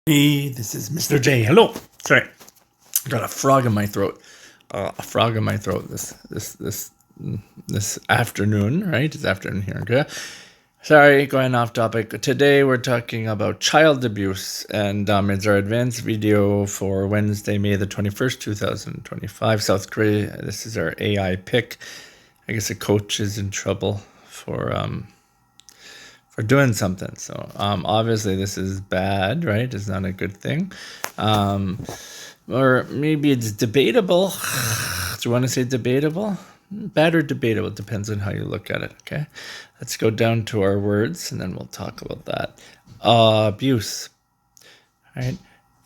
Hey, this is Mr. J. Hello. Sorry, got a frog in my throat. This afternoon, right? It's afternoon here. Okay. Sorry, going off topic. Today we're talking about child abuse, and it's our advanced video for Wednesday, May the 21st, 2025, South Korea. This is our AI pick. I guess a coach is in trouble for doing something. So obviously this is bad, right? It's not a good thing. Or maybe it's debatable. Do you want to say debatable? Bad or debatable, depends on how you look at it, okay? Let's go down to our words and then we'll talk about that. Abuse, right?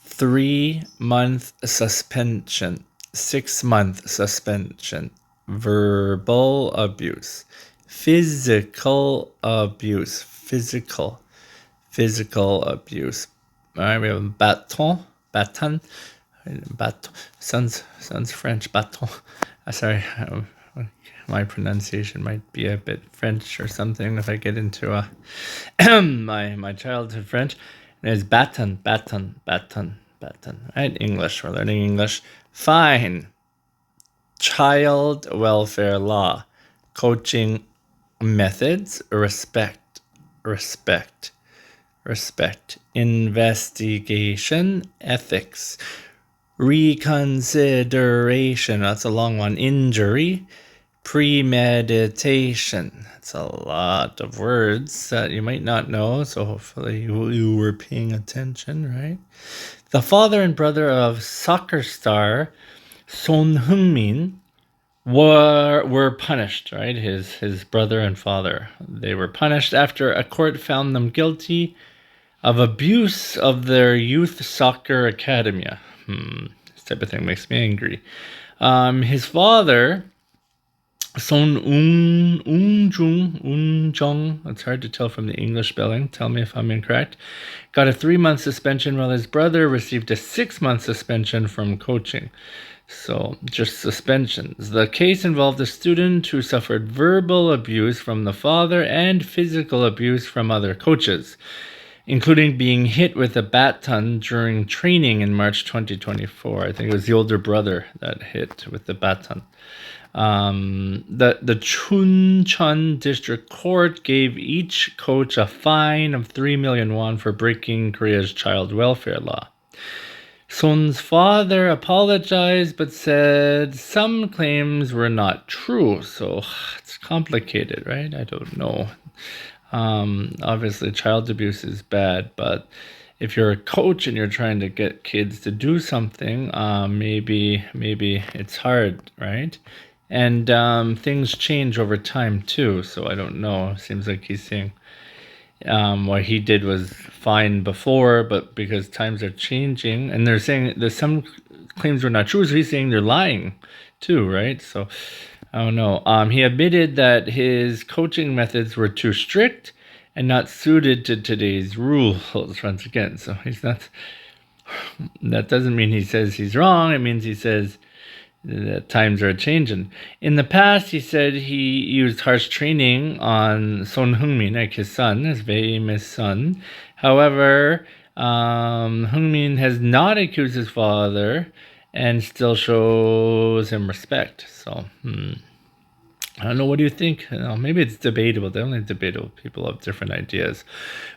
3-month suspension, 6-month suspension, verbal abuse, physical abuse, physical abuse. All right, we have baton, sounds French, baton. Sorry, my pronunciation might be a bit French or something if I get into my childhood French. There's baton, right? English, we're learning English. Fine. Child welfare law. Coaching methods, respect. Investigation, ethics. Reconsideration, that's a long one. Injury, premeditation. That's a lot of words that you might not know, so hopefully you were paying attention, right? The father and brother of soccer star Son Heung-min were punished, right? His brother and father. They were punished after a court found them guilty of abuse of their youth soccer academy. This type of thing makes me angry. His father, Son Heung-jung, it's hard to tell from the English spelling, tell me if I'm incorrect, got a 3-month suspension while his brother received a 6-month suspension from coaching. So, just suspensions. The case involved a student who suffered verbal abuse from the father and physical abuse from other coaches, including being hit with a baton during training in March 2024. I think it was the older brother that hit with the baton. The Chuncheon District Court gave each coach a fine of 3 million won for breaking Korea's child welfare law. Son's father apologized but said some claims were not true. So it's complicated, right? I don't know. Obviously, child abuse is bad, but if you're a coach and you're trying to get kids to do something, maybe it's hard, right? And things change over time too. So I don't know. Seems like he's saying what he did was fine before, but because times are changing, and they're saying there's some claims were not true, so he's saying they're lying too, right? So I don't know. He admitted that his coaching methods were too strict and not suited to today's rules once again. So he's not. That doesn't mean he says he's wrong. It means he says that times are changing. In the past, he said he used harsh training on Son Heung-min, like his son, his famous son. However, Heung-min has not accused his father and still shows him respect. So, I don't know. What do you think? Maybe it's debatable. Definitely debatable. People have different ideas.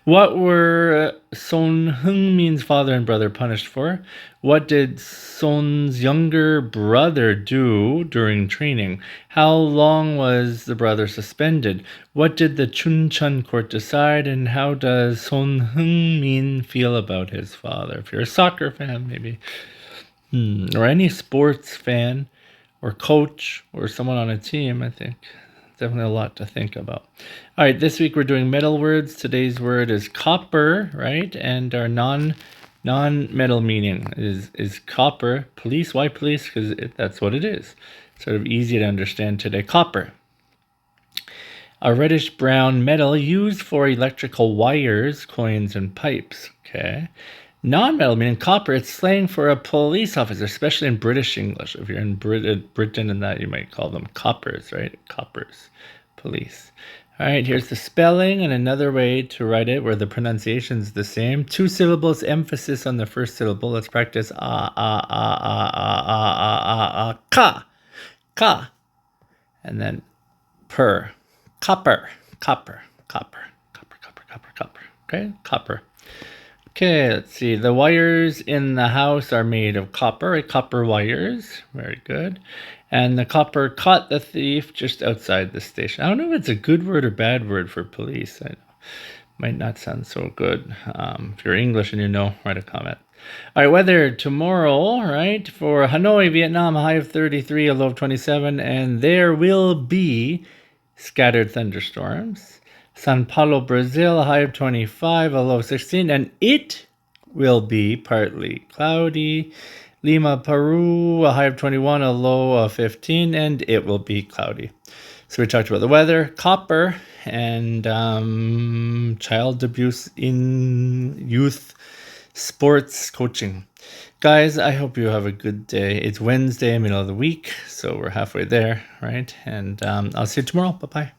What were Son Heung-min's father and brother punished for? What did Son's younger brother do during training? How long was the brother suspended? What did the Chuncheon court decide? And how does Son Heung-min feel about his father? If you're a soccer fan, maybe, or any sports fan, or coach, or someone on a team, I think definitely a lot to think about. All right, this week we're doing metal words. Today's word is copper, right? And our non-metal meaning is copper. Police, why police? Because that's what it is. Sort of easy to understand today. Copper. A reddish-brown metal used for electrical wires, coins, and pipes. Okay. Non-metal meaning copper, it's slang for a police officer, especially in British English. If you're in Britain and that, you might call them coppers, right? Coppers, police. All right, here's the spelling and another way to write it where the pronunciation's the same. 2 syllables, emphasis on the first syllable. Let's practice ka, ka. And then per, copper, copper, copper, copper, copper, copper, copper. Okay, copper. Okay, let's see. The wires in the house are made of copper, right? Copper wires. Very good. And the copper caught the thief just outside the station. I don't know if it's a good word or bad word for police. I know. Might not sound so good. If you're English and you know, write a comment. All right, weather tomorrow, right? For Hanoi, Vietnam, a high of 33, a low of 27, and there will be scattered thunderstorms. Sao Paulo, Brazil, a high of 25, a low of 16, and it will be partly cloudy. Lima, Peru, a high of 21, a low of 15, and it will be cloudy. So we talked about the weather, copper, and child abuse in youth sports coaching. Guys, I hope you have a good day. It's Wednesday, middle of the week, so we're halfway there, right? And I'll see you tomorrow. Bye-bye.